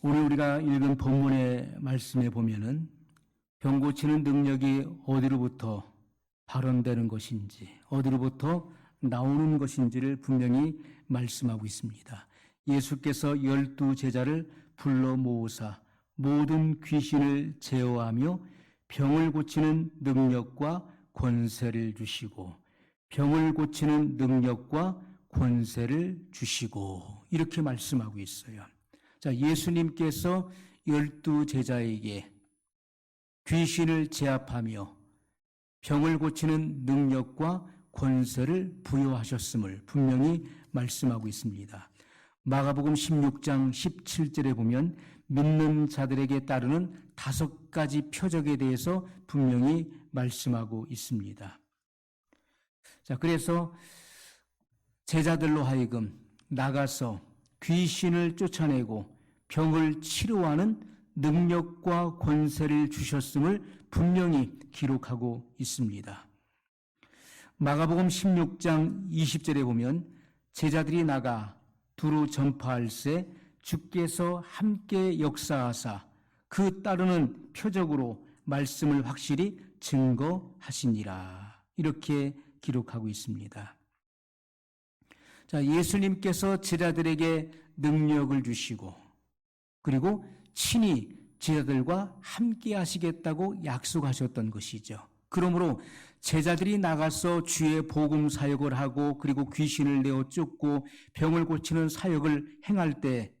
오늘 우리가 읽은 본문의 말씀에 보면은 병 고치는 능력이 어디로부터 발원되는 것인지, 어디로부터 나오는 것인지를 분명히 말씀하고 있습니다. 예수께서 12 제자를 불러 모으사 모든 귀신을 제어하며 병을 고치는 능력과 권세를 주시고, 병을 고치는 능력과 권세를 주시고, 이렇게 말씀하고 있어요. 자, 예수님께서 12 제자에게 귀신을 제압하며 병을 고치는 능력과 권세를 부여하셨음을 분명히 말씀하고 있습니다. 마가복음 16장 17절에 보면 믿는 자들에게 따르는 5가지 표적에 대해서 분명히 말씀하고 있습니다. 자, 그래서 제자들로 하여금 나가서 귀신을 쫓아내고 병을 치료하는 능력과 권세를 주셨음을 분명히 기록하고 있습니다. 마가복음 16장 20절에 보면 제자들이 나가 두루 전파할세 주께서 함께 역사하사 그 따르는 표적으로 말씀을 확실히 증거하시니라, 이렇게 기록하고 있습니다. 자, 예수님께서 제자들에게 능력을 주시고 그리고 친히 제자들과 함께 하시겠다고 약속하셨던 것이죠. 그러므로 제자들이 나가서 주의 복음 사역을 하고 그리고 귀신을 내어 쫓고 병을 고치는 사역을 행할 때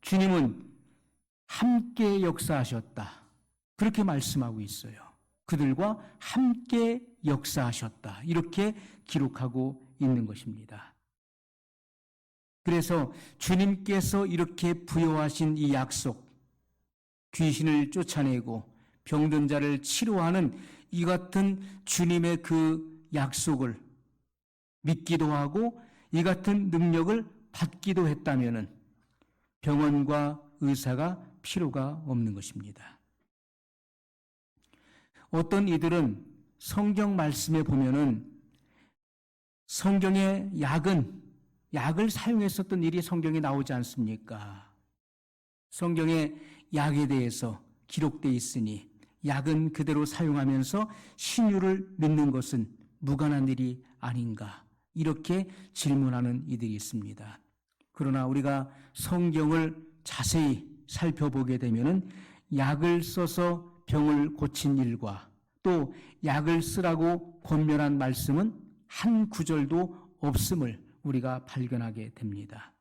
주님은 함께 역사하셨다, 그렇게 말씀하고 있어요. 그들과 함께 역사하셨다, 이렇게 기록하고 있는 것입니다. 그래서 주님께서 이렇게 부여하신 이 약속, 귀신을 쫓아내고 병든 자를 치료하는 이 같은 주님의 그 약속을 믿기도 하고 이 같은 능력을 받기도 했다면 병원과 의사가 필요가 없는 것입니다. 어떤 이들은 성경 말씀에 보면은 성경의 약을 사용했었던 일이 성경에 나오지 않습니까? 성경에 약에 대해서 기록되어 있으니 약은 그대로 사용하면서 신유를 믿는 것은 무관한 일이 아닌가, 이렇게 질문하는 이들이 있습니다. 그러나 우리가 성경을 자세히 살펴보게 되면은 약을 써서 병을 고친 일과 또 약을 쓰라고 권면한 말씀은 한 구절도 없음을 우리가 발견하게 됩니다.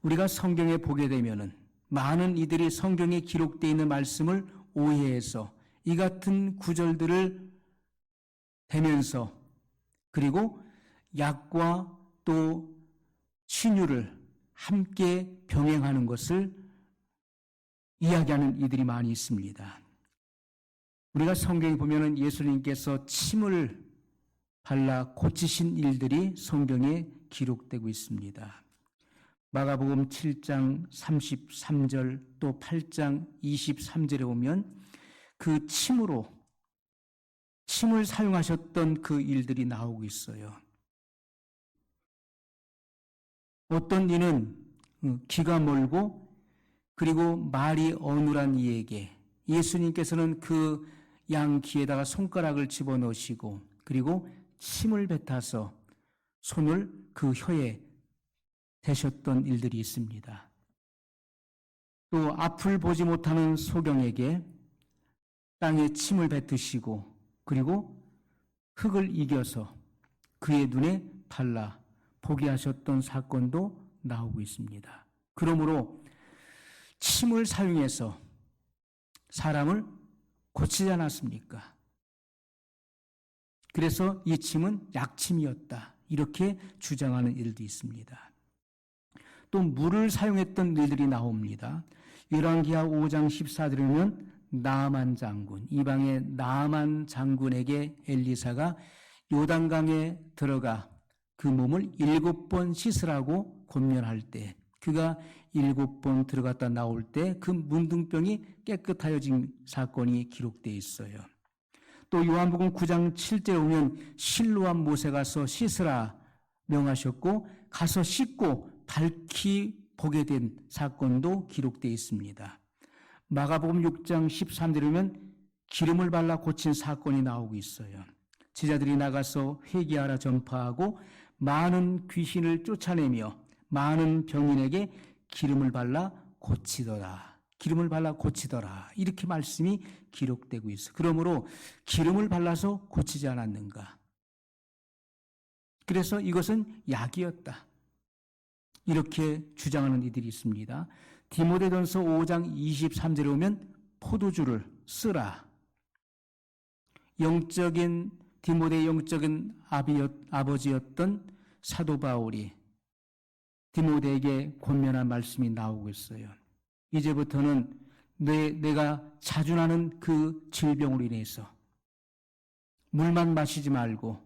우리가 성경에 보게 되면은 많은 이들이 성경에 기록되어 있는 말씀을 오해해서 이 같은 구절들을 대면서 그리고 약과 또 신유를 함께 병행하는 것을 이야기하는 이들이 많이 있습니다. 우리가 성경에 보면은 예수님께서 침을 발라 고치신 일들이 성경에 기록되고 있습니다. 마가복음 7장 33절 또 8장 23절에 보면 그 침을 사용하셨던 그 일들이 나오고 있어요. 어떤 이는 귀가 멀고 그리고 말이 어눌한 이에게 예수님께서는 그 양 귀에다가 손가락을 집어넣으시고 그리고 침을 뱉어서 손을 그 혀에 대셨던 일들이 있습니다. 또 앞을 보지 못하는 소경에게 땅에 침을 뱉으시고 그리고 흙을 이겨서 그의 눈에 발라 보게 하셨던 사건도 나오고 있습니다. 그러므로 침을 사용해서 사람을 고치지 않았습니까? 그래서 이 침은 약침이었다, 이렇게 주장하는 일도 있습니다. 또 물을 사용했던 일들이 나옵니다. 열왕기하 5장 14절에 보면 나아만 장군, 이방의 나아만 장군에게 엘리사가 요단강에 들어가 그 몸을 7번 씻으라고 권면할 때 그가 7번 들어갔다 나올 때 그 문둥병이 깨끗하여진 사건이 기록되어 있어요. 또 요한복음 9장 7절에 보면 실로암 못에 가서 씻으라 명하셨고 가서 씻고 밝히 보게 된 사건도 기록되어 있습니다. 마가복음 6장 13절에 보면 기름을 발라 고친 사건이 나오고 있어요. 제자들이 나가서 회개하라 전파하고 많은 귀신을 쫓아내며 많은 병인에게 기름을 발라 고치더라. 기름을 발라 고치더라. 이렇게 말씀이 기록되고 있어. 그러므로 기름을 발라서 고치지 않았는가? 그래서 이것은 약이었다. 이렇게 주장하는 이들이 있습니다. 디모데전서 5장 23절에 오면 포도주를 쓰라. 디모데의 영적인 아버지였던 사도 바울이 디모데에게 권면한 말씀이 나오고 있어요. 이제부터는 내가 자주 나는 그 질병으로 인해서 물만 마시지 말고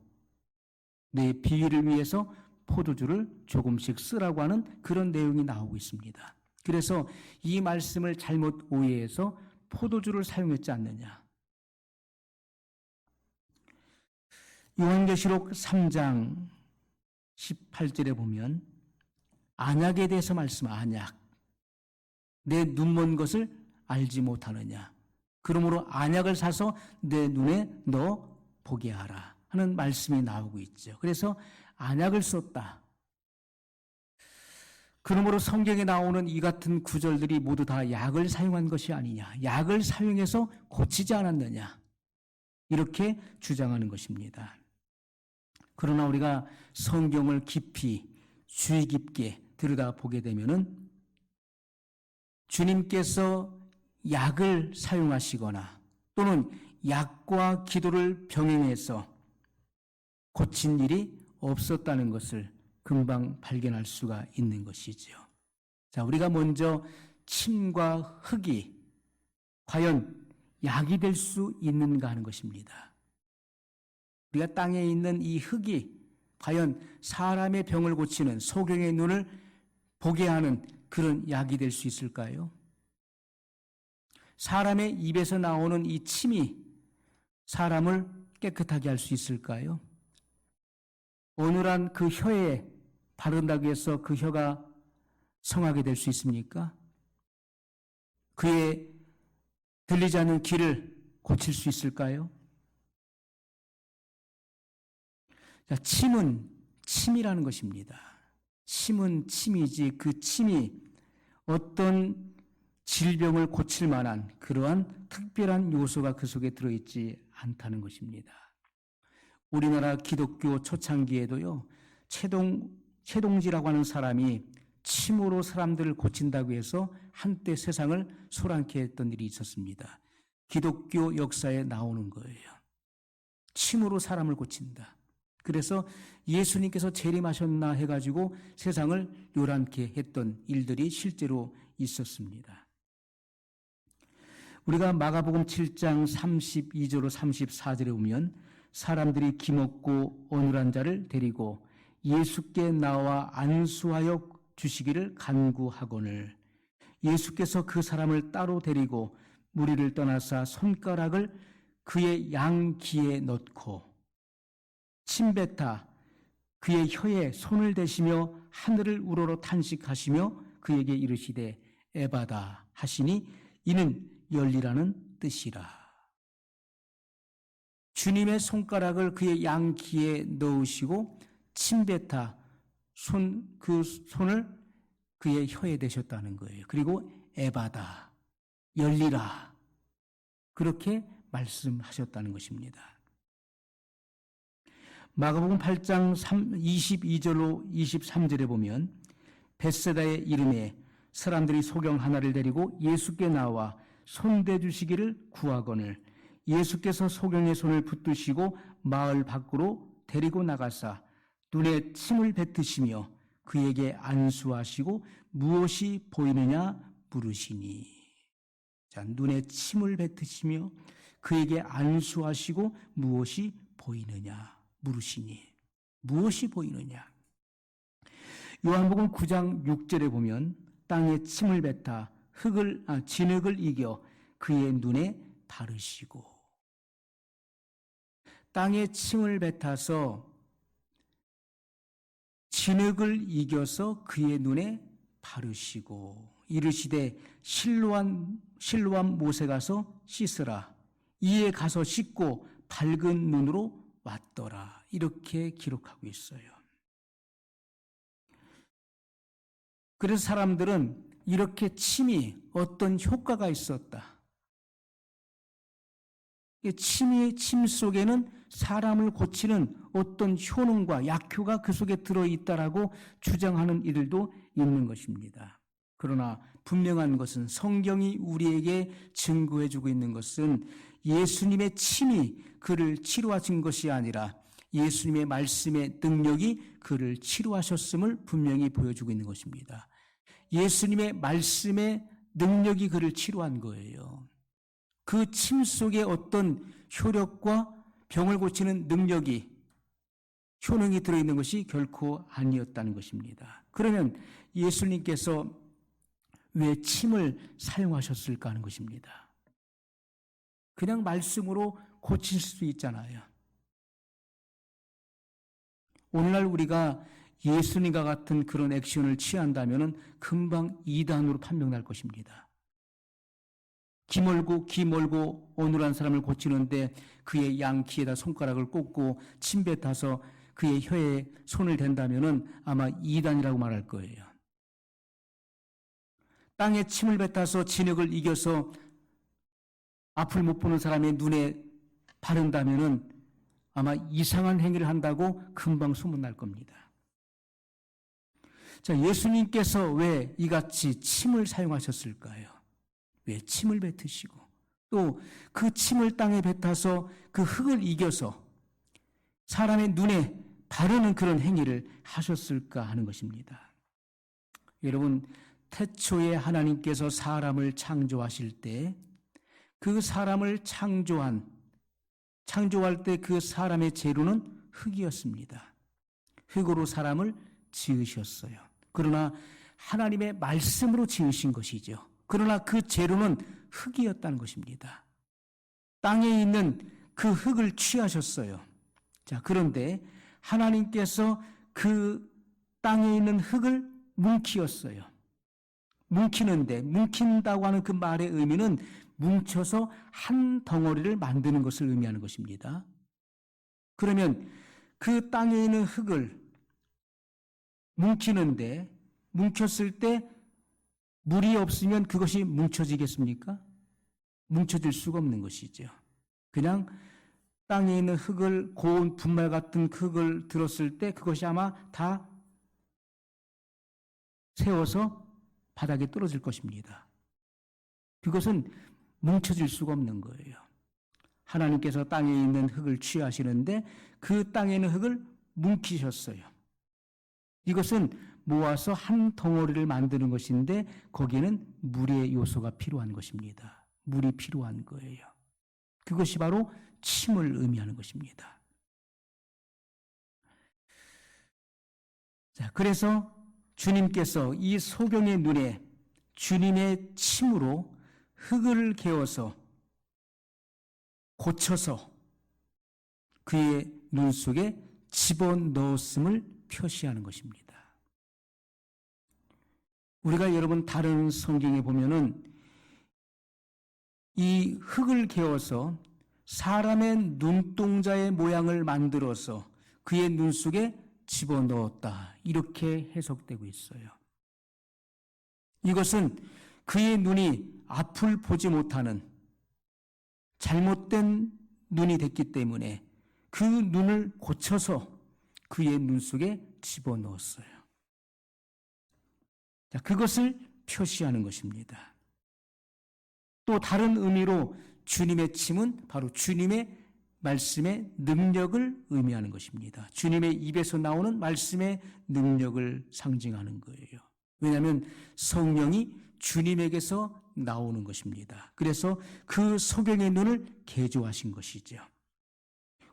내 비위를 위해서 포도주를 조금씩 쓰라고 하는 그런 내용이 나오고 있습니다. 그래서 이 말씀을 잘못 오해해서 포도주를 사용했지 않느냐. 요한계시록 3장 18절에 보면 안약에 대해서 안약. 내 눈먼 것을 알지 못하느냐. 그러므로 안약을 사서 내 눈에 너 보게 하라 하는 말씀이 나오고 있죠. 그래서 안약을 썼다. 그러므로 성경에 나오는 이 같은 구절들이 모두 다 약을 사용한 것이 아니냐. 약을 사용해서 고치지 않았느냐. 이렇게 주장하는 것입니다. 그러나 우리가 성경을 깊이 주의 깊게 들여다보게 되면은 주님께서 약을 사용하시거나 또는 약과 기도를 병행해서 고친 일이 없었다는 것을 금방 발견할 수가 있는 것이죠. 자, 우리가 먼저 침과 흙이 과연 약이 될 수 있는가 하는 것입니다. 우리가 땅에 있는 이 흙이 과연 사람의 병을 고치는 소경의 눈을 보게 하는 그런 약이 될 수 있을까요? 사람의 입에서 나오는 이 침이 사람을 깨끗하게 할 수 있을까요? 어눌한 그 혀에 바른다고 해서 그 혀가 성하게 될 수 있습니까? 그의 들리지 않는 귀를 고칠 수 있을까요? 자, 침은 침이라는 것입니다. 침은 침이지 그 침이 어떤 질병을 고칠 만한 그러한 특별한 요소가 그 속에 들어있지 않다는 것입니다. 우리나라 기독교 초창기에도요, 최동지라고 하는 사람이 침으로 사람들을 고친다고 해서 한때 세상을 소란케 했던 일이 있었습니다. 기독교 역사에 나오는 거예요. 침으로 사람을 고친다. 그래서 예수님께서 재림하셨나 해가지고 세상을 요란케 했던 일들이 실제로 있었습니다. 우리가 마가복음 7장 32절로 34절에 보면 사람들이 기먹고 어눌한 자를 데리고 예수께 나와 안수하여 주시기를 간구하거늘 예수께서 그 사람을 따로 데리고 무리를 떠나사 손가락을 그의 양귀에 넣고 침뱉아 그의 혀에 손을 대시며 하늘을 우러러 탄식하시며 그에게 이르시되 에바다 하시니 이는 열리라는 뜻이라. 주님의 손가락을 그의 양귀에 넣으시고 침뱉아 그 손을 그의 혀에 대셨다는 거예요. 그리고 에바다, 열리라. 그렇게 말씀하셨다는 것입니다. 마가복음 8장 22절로 23절에 보면 벳세다의 이름에 사람들이 소경 하나를 데리고 예수께 나와 손대 주시기를 구하거늘 예수께서 소경의 손을 붙드시고 마을 밖으로 데리고 나가사 눈에 침을 뱉으시며 그에게 안수하시고 무엇이 보이느냐 물으시니. 자, 눈에 침을 뱉으시며 그에게 안수하시고 무엇이 보이느냐 물으시니. 무엇이 보이느냐? 요한복음 9장 6절에 보면 땅에 침을 뱉아 진흙을 이겨 그의 눈에 바르시고. 땅에 침을 뱉어서 진흙을 이겨서 그의 눈에 바르시고 이르시되 실로암 못에 가서 씻으라. 이에 가서 씻고 밝은 눈으로 왔더라. 이렇게 기록하고 있어요. 그래서 사람들은 이렇게 침이 어떤 효과가 있었다. 침 속에는 사람을 고치는 어떤 효능과 약효가 그 속에 들어있다라고 주장하는 이들도 있는 것입니다. 그러나 분명한 것은 성경이 우리에게 증거해주고 있는 것은 예수님의 침이 그를 치료하신 것이 아니라 예수님의 말씀의 능력이 그를 치료하셨음을 분명히 보여주고 있는 것입니다. 예수님의 말씀의 능력이 그를 치료한 거예요. 그 침 속에 어떤 효력과 병을 고치는 능력이, 효능이 들어있는 것이 결코 아니었다는 것입니다. 그러면 예수님께서 왜 침을 사용하셨을까 하는 것입니다. 그냥 말씀으로 고칠 수도 있잖아요. 오늘날 우리가 예수님과 같은 그런 액션을 취한다면 금방 이단으로 판명날 것입니다. 기 멀고 어눌한 사람을 고치는데 그의 양키에다 손가락을 꽂고 침 뱉어서 그의 혀에 손을 댄다면 아마 이단이라고 말할 거예요. 땅에 침을 뱉어서 진흙을 이겨서 앞을 못 보는 사람의 눈에 바른다면 아마 이상한 행위를 한다고 금방 소문날 겁니다. 자, 예수님께서 왜 이같이 침을 사용하셨을까요? 왜 침을 뱉으시고 또 그 침을 땅에 뱉어서 그 흙을 이겨서 사람의 눈에 바르는 그런 행위를 하셨을까 하는 것입니다. 여러분, 태초에 하나님께서 사람을 창조하실 때 그 사람을 창조할 때 그 사람의 재료는 흙이었습니다. 흙으로 사람을 지으셨어요. 그러나 하나님의 말씀으로 지으신 것이죠. 그러나 그 재료는 흙이었다는 것입니다. 땅에 있는 그 흙을 취하셨어요. 자, 그런데 하나님께서 그 땅에 있는 흙을 뭉키었어요. 뭉킨다고 하는 그 말의 의미는 뭉쳐서 한 덩어리를 만드는 것을 의미하는 것입니다. 그러면 그 땅에 있는 흙을 뭉쳤을 때 물이 없으면 그것이 뭉쳐지겠습니까? 뭉쳐질 수가 없는 것이죠. 그냥 땅에 있는 흙을, 고운 분말 같은 흙을 들었을 때 그것이 아마 다 세워서 바닥에 떨어질 것입니다. 그것은 뭉쳐질 수가 없는 거예요. 하나님께서 땅에 있는 흙을 취하시는데 그 땅에 있는 흙을 뭉키셨어요. 이것은 모아서 한 덩어리를 만드는 것인데 거기에는 물의 요소가 필요한 것입니다. 물이 필요한 거예요. 그것이 바로 침을 의미하는 것입니다. 자, 그래서 주님께서 이 소경의 눈에 주님의 침으로 흙을 개어서 고쳐서 그의 눈 속에 집어넣었음을 표시하는 것입니다. 우리가 여러분 다른 성경에 보면은 이 흙을 개어서 사람의 눈동자의 모양을 만들어서 그의 눈 속에 집어넣었다. 이렇게 해석되고 있어요. 이것은 그의 눈이 앞을 보지 못하는 잘못된 눈이 됐기 때문에 그 눈을 고쳐서 그의 눈 속에 집어넣었어요. 자, 그것을 표시하는 것입니다. 또 다른 의미로 주님의 침은 바로 주님의 말씀의 능력을 의미하는 것입니다. 주님의 입에서 나오는 말씀의 능력을 상징하는 거예요. 왜냐하면 성령이 주님에게서 나오는 것입니다. 그래서 그 소경의 눈을 개조하신 것이죠.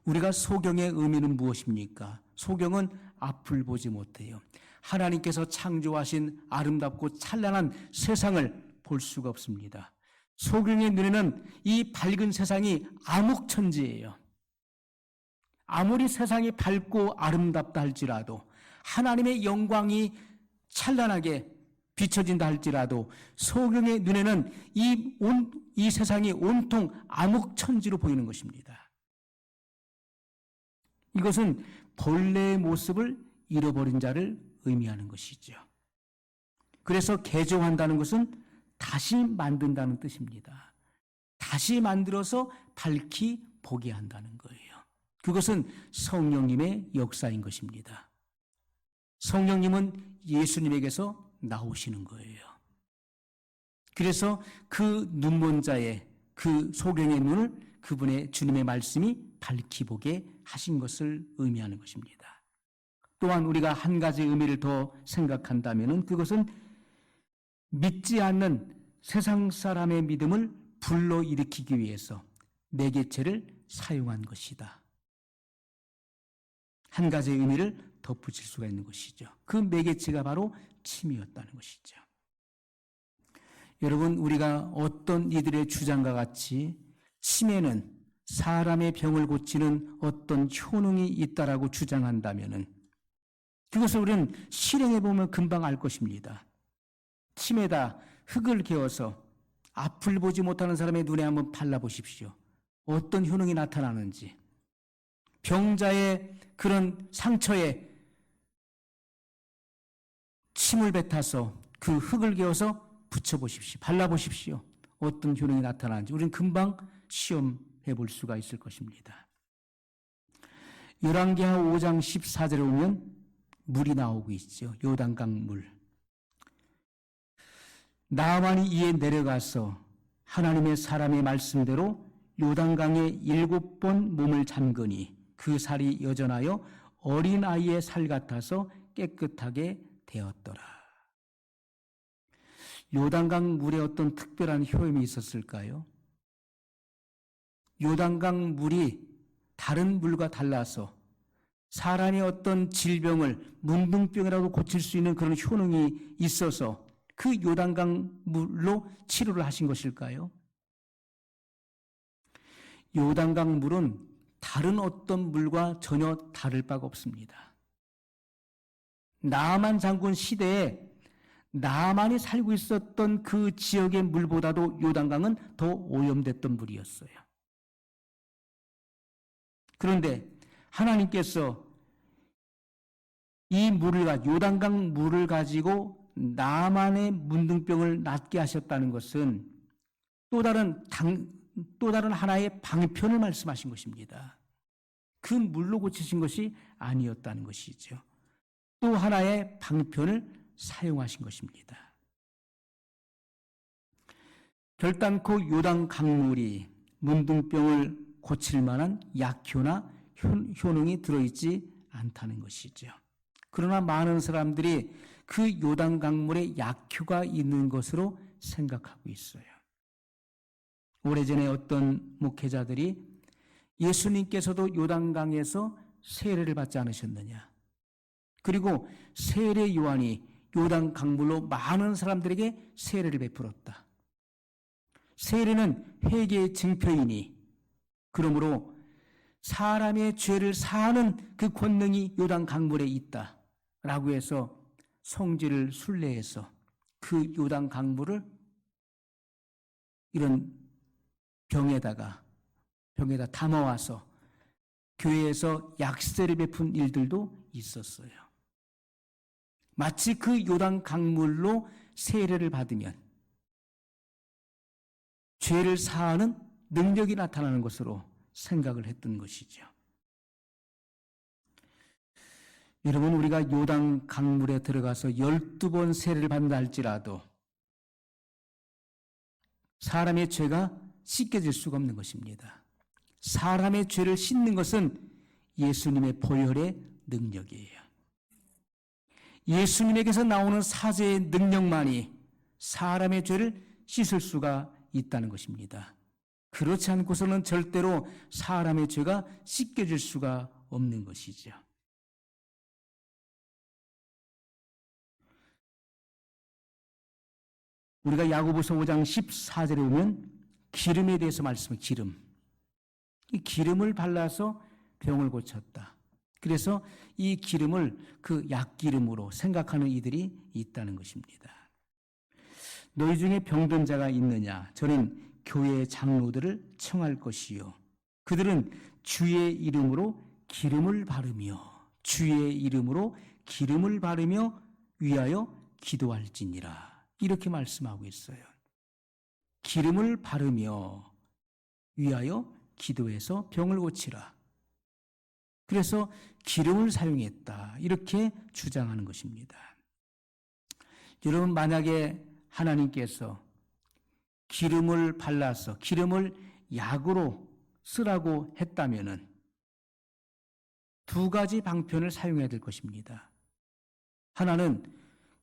우리가 소경의 의미는 무엇입니까? 소경은 앞을 보지 못해요. 하나님께서 창조하신 아름답고 찬란한 세상을 볼 수가 없습니다. 소경의 눈에는 이 밝은 세상이 암흑천지예요. 아무리 세상이 밝고 아름답다 할지라도 하나님의 영광이 찬란하게 비춰진다 할지라도 소경의 눈에는 이 세상이 온통 암흑천지로 보이는 것입니다. 이것은 본래의 모습을 잃어버린 자를 의미하는 것이죠. 그래서 개종한다는 것은 다시 만든다는 뜻입니다. 다시 만들어서 밝히 보게 한다는 거예요. 그것은 성령님의 역사인 것입니다. 성령님은 예수님에게서 나오시는 거예요. 그래서 그 눈먼 자의 그 소경의 눈을 그분의 주님의 말씀이 밝히 보게 하신 것을 의미하는 것입니다. 또한 우리가 한 가지 의미를 더 생각한다면 그것은 믿지 않는 세상 사람의 믿음을 불러일으키기 위해서 매개체를 사용한 것이다. 한 가지의 의미를 덧붙일 수가 있는 것이죠. 그 매개체가 바로 침이었다는 것이죠. 여러분, 우리가 어떤 이들의 주장과 같이 침에는 사람의 병을 고치는 어떤 효능이 있다라고 주장한다면 그것을 우리는 실행해 보면 금방 알 것입니다. 침에다 흙을 개어서 앞을 보지 못하는 사람의 눈에 한번 발라보십시오. 어떤 효능이 나타나는지. 병자의 그런 상처에 침을 뱉어서 그 흙을 개어서 붙여보십시오. 발라보십시오. 어떤 효능이 나타나는지 우리는 금방 시험해 볼 수가 있을 것입니다. 열왕기하 5장 14절에 오면 물이 나오고 있죠. 요단강 물. 나아만이 이에 내려가서 하나님의 사람의 말씀대로 요단강에 7번 몸을 잠그니 그 살이 여전하여 어린아이의 살 같아서 깨끗하게 되었더라. 요단강 물에 어떤 특별한 효험이 있었을까요? 요단강 물이 다른 물과 달라서 사람의 어떤 질병을 문둥병이라도 고칠 수 있는 그런 효능이 있어서 그 요단강 물로 치료를 하신 것일까요? 요단강 물은 다른 어떤 물과 전혀 다를 바가 없습니다. 나아만 장군 시대에 나아만이 살고 있었던 그 지역의 물보다도 요단강은 더 오염됐던 물이었어요. 그런데 하나님께서 이 물을, 요단강 물을 가지고 나아만의 문둥병을 낫게 하셨다는 것은 또 다른 하나의 방편을 말씀하신 것입니다. 그 물로 고치신 것이 아니었다는 것이죠. 또 하나의 방편을 사용하신 것입니다. 결단코 요단 강물이 문둥병을 고칠 만한 약효나 효능이 들어있지 않다는 것이죠. 그러나 많은 사람들이 그 요단 강물에 약효가 있는 것으로 생각하고 있어요. 오래전에 어떤 목회자들이 예수님께서도 요단강에서 세례를 받지 않으셨느냐? 그리고 세례 요한이 요단 강물로 많은 사람들에게 세례를 베풀었다. 세례는 회개의 증표이니 그러므로 사람의 죄를 사하는 그 권능이 요단 강물에 있다라고 해서 성지를 순례해서 그 요단 강물을 이런 병에다 담아와서 교회에서 약세를 베푼 일들도 있었어요. 마치 그 요단 강물로 세례를 받으면 죄를 사하는 능력이 나타나는 것으로 생각을 했던 것이죠. 여러분, 우리가 요단 강물에 들어가서 12번 세례를 받는다 할지라도 사람의 죄가 씻겨질 수가 없는 것입니다. 사람의 죄를 씻는 것은 예수님의 보혈의 능력이에요. 예수님에게서 나오는 사죄의 능력만이 사람의 죄를 씻을 수가 있다는 것입니다. 그렇지 않고서는 절대로 사람의 죄가 씻겨질 수가 없는 것이죠. 우리가 야고보서 5장 14절에 보면 기름에 대해서 말씀해. 이 기름을 발라서 병을 고쳤다. 그래서 이 기름을 그 약기름으로 생각하는 이들이 있다는 것입니다. 너희 중에 병든 자가 있느냐? 저는 교회 장로들을 청할 것이요. 그들은 주의 이름으로 기름을 바르며 위하여 기도할지니라. 이렇게 말씀하고 있어요. 기름을 바르며 위하여 기도해서 병을 고치라. 그래서 기름을 사용했다. 이렇게 주장하는 것입니다. 여러분, 만약에 하나님께서 기름을 발라서 기름을 약으로 쓰라고 했다면은 두 가지 방편을 사용해야 될 것입니다. 하나는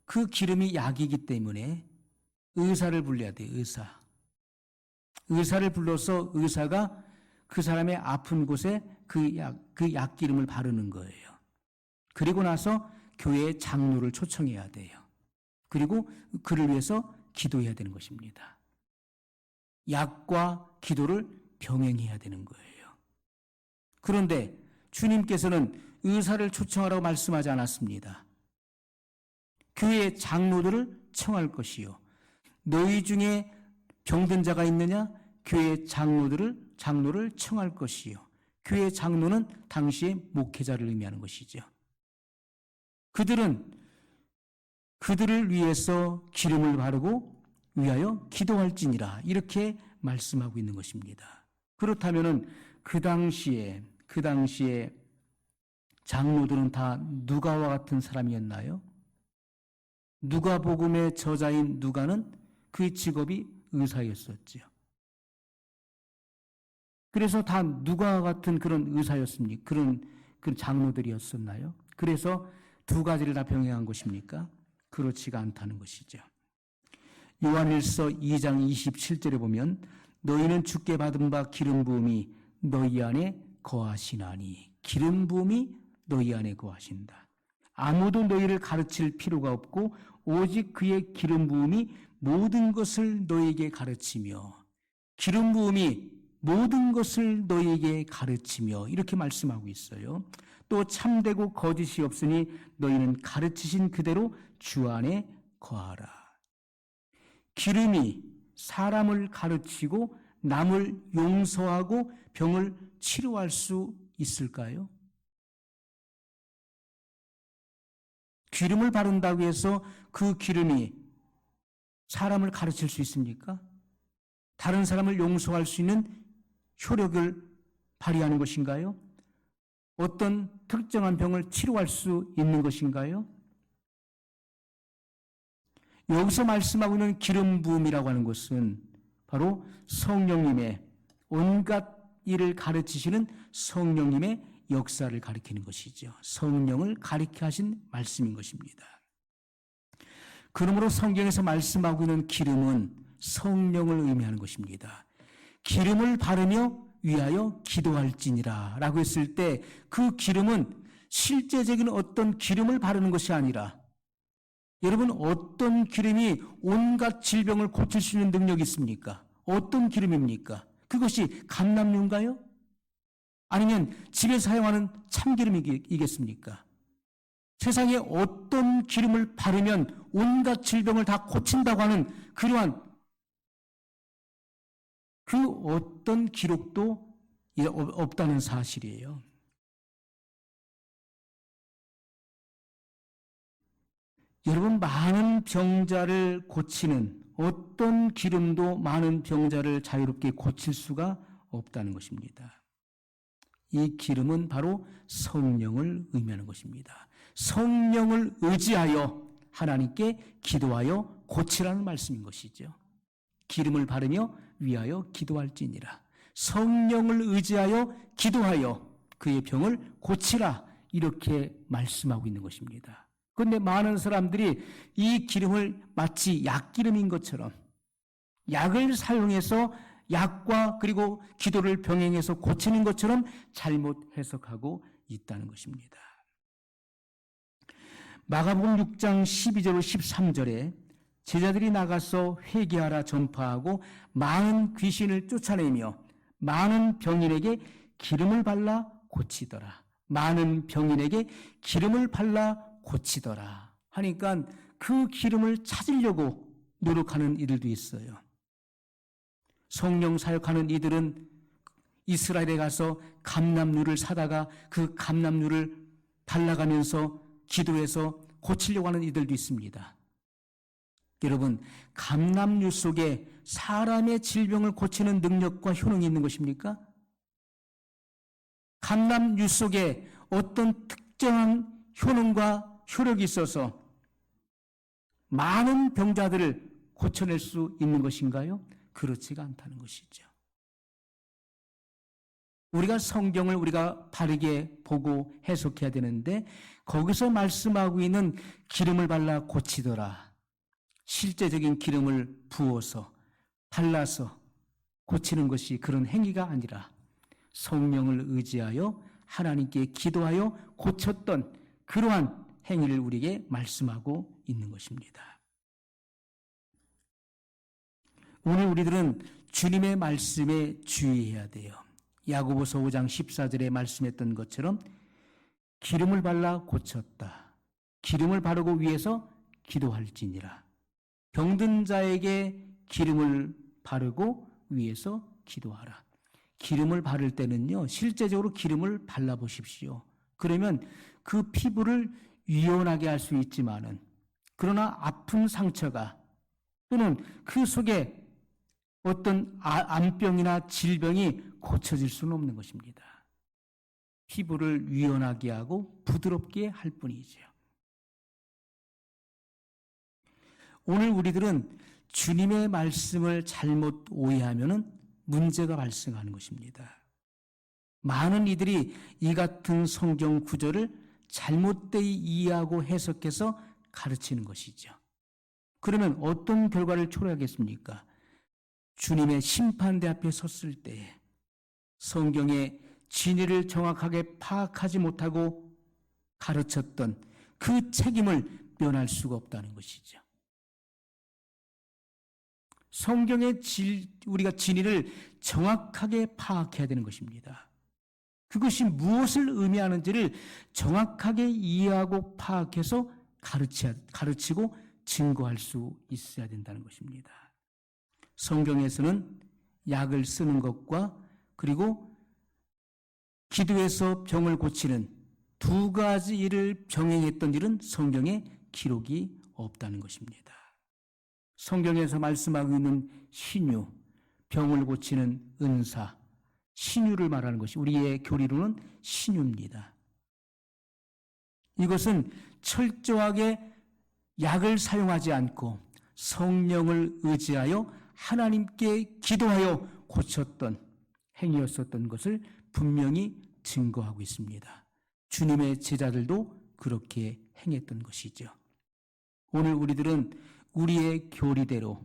그 기름이 약이기 때문에 의사를 불러야 돼요. 의사를 불러서 의사가 그 사람의 아픈 곳에 그 약 기름을 바르는 거예요. 그리고 나서 교회의 장로를 초청해야 돼요. 그리고 그를 위해서 기도해야 되는 것입니다. 약과 기도를 병행해야 되는 거예요. 그런데 주님께서는 의사를 초청하라고 말씀하지 않았습니다. 교회의 장로들을 청할 것이요. 너희 중에 병든 자가 있느냐? 교회의 장로를 청할 것이요. 교회의 장로는 당시의 목회자를 의미하는 것이죠. 그들은 그들을 위해서 기름을 바르고 위하여 기도할지니라. 이렇게 말씀하고 있는 것입니다. 그렇다면은 그 당시에 장로들은 다 누가와 같은 사람이었나요? 누가복음의 저자인 누가는 그의 직업이 의사였었죠. 그래서 다 누가와 같은 그런 의사였습니까? 그런 장로들이었었나요? 그래서 두 가지를 다 병행한 것입니까? 그렇지가 않다는 것이죠. 요한일서 2장 27절에 보면 너희는 주께 받은 바 기름 부음이 너희 안에 거하시나니. 기름 부음이 너희 안에 거하신다. 아무도 너희를 가르칠 필요가 없고 오직 그의 기름 부음이 모든 것을 너희에게 가르치며, 기름 부음이 모든 것을 너희에게 가르치며, 이렇게 말씀하고 있어요. 또 참되고 거짓이 없으니 너희는 가르치신 그대로 주 안에 거하라. 기름이 사람을 가르치고 남을 용서하고 병을 치료할 수 있을까요? 기름을 바른다고 해서 그 기름이 사람을 가르칠 수 있습니까? 다른 사람을 용서할 수 있는 효력을 발휘하는 것인가요? 어떤 특정한 병을 치료할 수 있는 것인가요? 여기서 말씀하고 있는 기름 부음이라고 하는 것은 바로 성령님의 온갖 일을 가르치시는 성령님의 역사를 가리키는 것이죠. 성령을 가리켜 하신 말씀인 것입니다. 그러므로 성경에서 말씀하고 있는 기름은 성령을 의미하는 것입니다. 기름을 바르며 위하여 기도할지니라 라고 했을 때 그 기름은 실제적인 어떤 기름을 바르는 것이 아니라, 여러분, 어떤 기름이 온갖 질병을 고칠 수 있는 능력이 있습니까? 어떤 기름입니까? 그것이 감람유인가요? 아니면 집에 사용하는 참기름이겠습니까? 세상에 어떤 기름을 바르면 온갖 질병을 다 고친다고 하는 그러한 그 어떤 기록도 없다는 사실이에요. 여러분, 많은 병자를 고치는 어떤 기름도 많은 병자를 자유롭게 고칠 수가 없다는 것입니다. 이 기름은 바로 성령을 의미하는 것입니다. 성령을 의지하여 하나님께 기도하여 고치라는 말씀인 것이죠. 기름을 바르며 위하여 기도할지니라. 성령을 의지하여 기도하여 그의 병을 고치라, 이렇게 말씀하고 있는 것입니다. 그런데 많은 사람들이 이 기름을 마치 약기름인 것처럼, 약을 사용해서 약과 그리고 기도를 병행해서 고치는 것처럼 잘못 해석하고 있다는 것입니다. 마가복음 6장 12절 13절에 제자들이 나가서 회개하라 전파하고 많은 귀신을 쫓아내며 많은 병인에게 기름을 발라 고치더라. 많은 병인에게 기름을 발라 고치더라 하니까 그 기름을 찾으려고 노력하는 이들도 있어요. 성령 사역하는 이들은 이스라엘에 가서 감람류를 사다가 그 감람류를 발라가면서 기도해서 고치려고 하는 이들도 있습니다. 여러분, 감람류 속에 사람의 질병을 고치는 능력과 효능이 있는 것입니까? 감람류 속에 어떤 특정한 효능과 효력이 있어서 많은 병자들을 고쳐낼 수 있는 것인가요? 그렇지가 않다는 것이죠. 우리가 성경을 우리가 바르게 보고 해석해야 되는데 거기서 말씀하고 있는 기름을 발라 고치더라. 실제적인 기름을 부어서 발라서 고치는 것이 그런 행위가 아니라 성령을 의지하여 하나님께 기도하여 고쳤던 그러한 행위를 우리에게 말씀하고 있는 것입니다. 오늘 우리들은 주님의 말씀에 주의해야 돼요. 야고보서 5장 14절에 말씀했던 것처럼 기름을 발라 고쳤다. 기름을 바르고 위에서 기도할지니라. 병든 자에게 기름을 바르고 위에서 기도하라. 기름을 바를 때는요, 실제적으로 기름을 발라보십시오. 그러면 그 피부를 유연하게 할 수 있지만은, 그러나 아픈 상처가 또는 그 속에 어떤 암병이나 질병이 고쳐질 수는 없는 것입니다. 피부를 유연하게 하고 부드럽게 할 뿐이죠. 오늘 우리들은 주님의 말씀을 잘못 오해하면 문제가 발생하는 것입니다. 많은 이들이 이 같은 성경 구절을 잘못되이 이해하고 해석해서 가르치는 것이죠. 그러면 어떤 결과를 초래하겠습니까? 주님의 심판대 앞에 섰을 때 성경의 진리를 정확하게 파악하지 못하고 가르쳤던 그 책임을 면할 수가 없다는 것이죠. 성경의 우리가 진리를 정확하게 파악해야 되는 것입니다. 그것이 무엇을 의미하는지를 정확하게 이해하고 파악해서 가르치고 증거할 수 있어야 된다는 것입니다. 성경에서는 약을 쓰는 것과 그리고 기도해서 병을 고치는 두 가지 일을 병행했던 일은 성경에 기록이 없다는 것입니다. 성경에서 말씀하고 있는 신유, 병을 고치는 은사, 신유를 말하는 것이 우리의 교리로는 신유입니다. 이것은 철저하게 약을 사용하지 않고 성령을 의지하여 하나님께 기도하여 고쳤던 행위였었던 것을 분명히 증거하고 있습니다. 주님의 제자들도 그렇게 행했던 것이죠. 오늘 우리들은 우리의 교리대로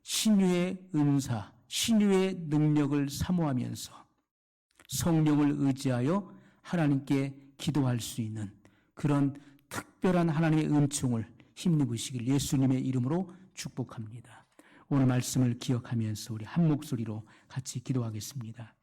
신유의 은사, 신유의 능력을 사모하면서 성령을 의지하여 하나님께 기도할 수 있는 그런 특별한 하나님의 은총을 힘입으시길 예수님의 이름으로 축복합니다. 오늘 말씀을 기억하면서 우리 한 목소리로 같이 기도하겠습니다.